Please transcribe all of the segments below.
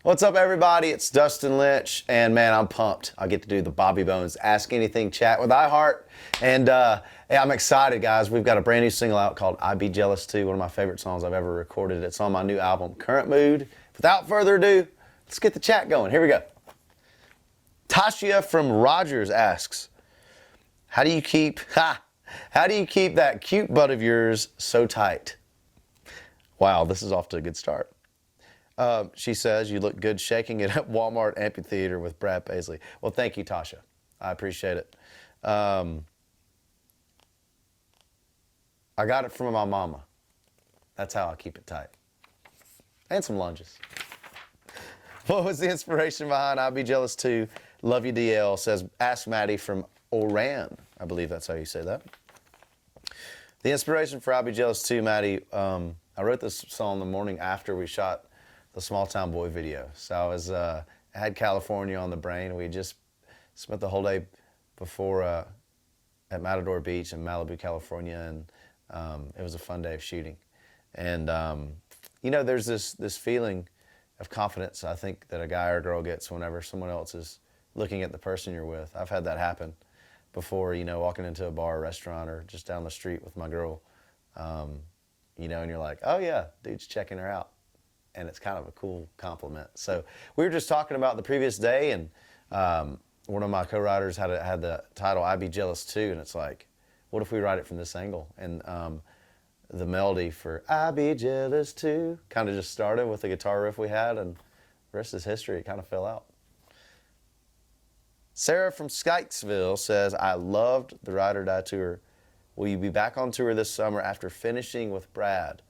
What's up, everybody? It's Dustin Lynch, and man, I'm pumped. I get to do the Bobby Bones Ask Anything Chat with iHeart, and hey, I'm excited, guys. We've got a brand new single out called "I Be Jealous Too," one of my favorite songs I've ever recorded. It's on my new album, Current Mood. Without further ado, let's get the chat going. Here we go. Tasha from Rogers asks, how do you keep that cute butt of yours so tight? Wow, this is off to a good start. She says, you look good shaking it at Walmart Amphitheater with Brad Paisley. Well, thank you, Tasha. I appreciate it. I got it from my mama. That's how I keep it tight. And some lunges. What was the inspiration behind I Be Jealous Too? Love you, DL, says, ask Maddie from Oran. I believe that's how you say that. The inspiration for I Be Jealous Too, Maddie, I wrote this song the morning after we shot the Small Town Boy video. So I had California on the brain. We just spent the whole day before at Matador Beach in Malibu, California, and it was a fun day of shooting. And you know, there's this feeling of confidence, I think, that a guy or a girl gets whenever someone else is looking at the person you're with. I've had that happen before, you know, walking into a bar or restaurant or just down the street with my girl, you know, and you're like, oh yeah, dude's checking her out. And it's kind of a cool compliment. So we were just talking about the previous day, and one of my co-writers had the title I Be Jealous Too, and it's like, what if we write it from this angle? And the melody for I Be Jealous Too kind of just started with the guitar riff we had, and the rest is history. It kind of fell out. Sarah from Skykesville says, I loved the Ride or Die tour. Will you be back on tour this summer after finishing with Brad?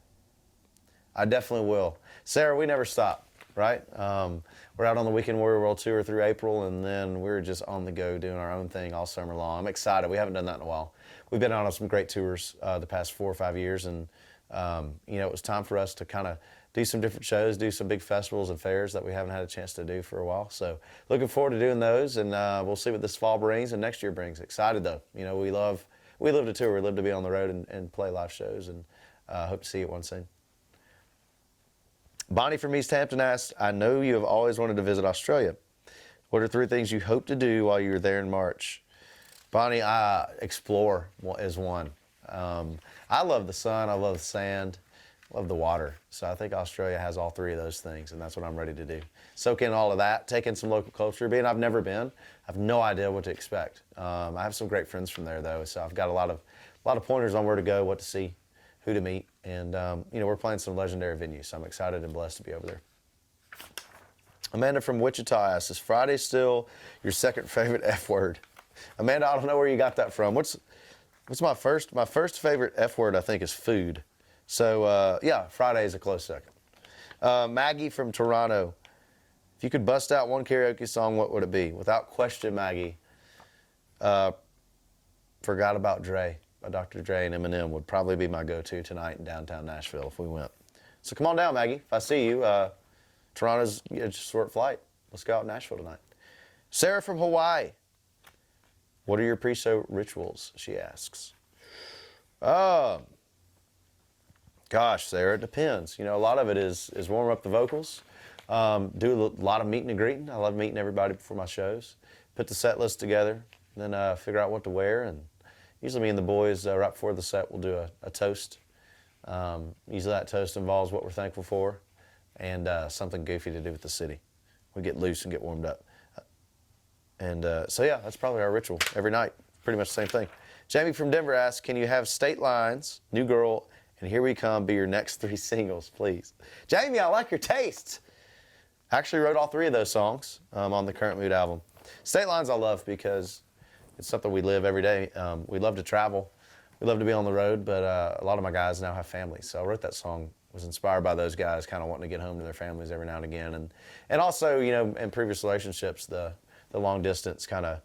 I definitely will. Sarah, we never stop, right? We're out on the Weekend Warrior World Tour through April, and then we're just on the go doing our own thing all summer long. I'm excited. We haven't done that in a while. We've been on some great tours the past 4 or 5 years, and you know, it was time for us to kind of do some different shows, do some big festivals and fairs that we haven't had a chance to do for a while. So looking forward to doing those, and we'll see what this fall brings and next year brings. Excited though. You know, we love to tour. We love to be on the road and play live shows, and hope to see you one soon. Bonnie from East Hampton asks, I know you have always wanted to visit Australia. What are 3 things you hope to do while you're there in March? Bonnie, explore is one. I love the sun, I love the sand, I love the water. So I think Australia has all 3 of those things, and that's what I'm ready to do. Soak in all of that, take in some local culture. Being I've never been, I have no idea what to expect. I have some great friends from there though, so I've got a lot of pointers on where to go, what to see, who to meet, and you know, we're playing some legendary venues, so I'm excited and blessed to be over there. Amanda from Wichita asks, is Friday still your second favorite F word? Amanda, I don't know where you got that from. What's my first favorite F word, I think, is food. So yeah, Friday is a close second. Maggie from Toronto, if you could bust out one karaoke song, what would it be? Without question, Maggie, Forgot About Dre by Dr. Dre and Eminem would probably be my go-to tonight in downtown Nashville if we went. So come on down, Maggie. If I see you, Toronto's just a short flight. Let's go out in Nashville tonight. Sarah from Hawaii, what are your pre-show rituals? She asks. Gosh, Sarah, it depends. You know, a lot of it is warm up the vocals, do a lot of meeting and greeting. I love meeting everybody before my shows. Put the set list together, then figure out what to wear, and usually me and the boys, right before the set, we'll do a toast. Usually that toast involves what we're thankful for and something goofy to do with the city. We get loose and get warmed up. So yeah, that's probably our ritual every night. Pretty much the same thing. Jamie from Denver asks, can you have State Lines, New Girl, and Here We Come be your next 3 singles, please? Jamie, I like your taste. I actually wrote all 3 of those songs on the Current Mood album. State Lines I love because it's something we live every day. We love to travel. We love to be on the road, but a lot of my guys now have families. So I wrote that song, was inspired by those guys kind of wanting to get home to their families every now and again. And also, you know, in previous relationships, the long distance kind of,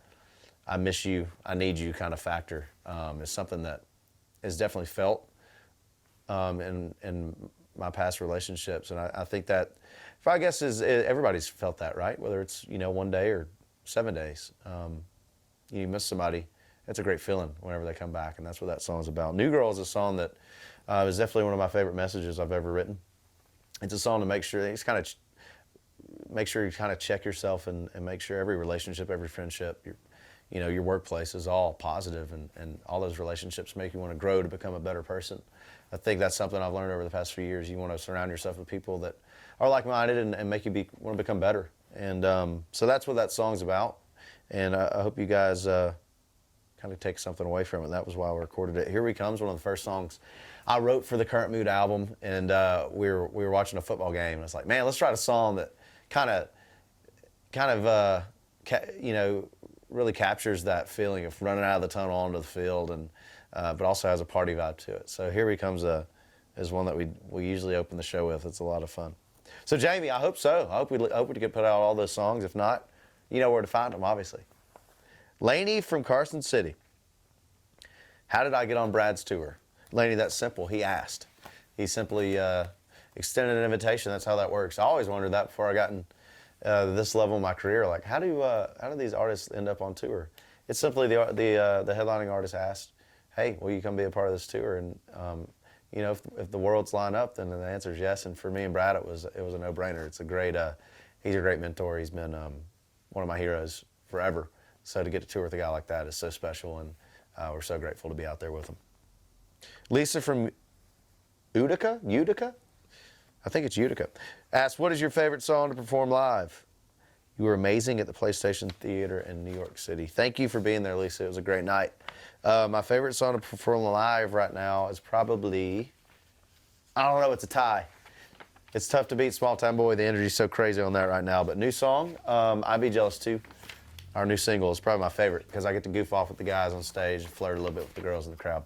I miss you, I need you kind of factor is something that is definitely felt in my past relationships. And I think that, I guess, everybody's felt that, right? Whether it's, you know, 1 day or 7 days. You miss somebody, it's a great feeling whenever they come back, and that's what that song is about. New Girl is a song that is definitely one of my favorite messages I've ever written. It's a song to make sure, it's kind of make sure you kind of check yourself and make sure every relationship, every friendship, your workplace is all positive, and all those relationships make you want to grow to become a better person. I think that's something I've learned over the past few years. You want to surround yourself with people that are like-minded and make you want to become better. And so that's what that song's about. And I hope you guys kind of take something away from it. That was why we recorded it. Here We Come's one of the first songs I wrote for the Current Mood album. And we were watching a football game. And it's like, man, let's write a song that kind of really captures that feeling of running out of the tunnel onto the field, and but also has a party vibe to it. So Here We Come's is one that we usually open the show with. It's a lot of fun. So Jamie, I hope so. I hope we can put out all those songs. If not, you know where to find them, obviously. Laney from Carson City. How did I get on Brad's tour? Laney, that's simple. He asked. He simply extended an invitation. That's how that works. I always wondered that before I got in this level of my career. Like, how do these artists end up on tour? It's simply the headlining artist asked, "Hey, will you come be a part of this tour?" And if the worlds line up, then the answer is yes. And for me and Brad, it was a no-brainer. It's a great. He's a great mentor. He's been one of my heroes forever. So to get to tour with a guy like that is so special, and we're so grateful to be out there with him. Lisa from Utica? I think it's Utica. Asked, what is your favorite song to perform live? You were amazing at the PlayStation Theater in New York City. Thank you for being there, Lisa. It was a great night. My favorite song to perform live right now is probably, I don't know, it's a tie. It's tough to beat Small Town Boy. The energy's so crazy on that right now. But new song, I'd Be Jealous Too. Our new single is probably my favorite because I get to goof off with the guys on stage and flirt a little bit with the girls in the crowd.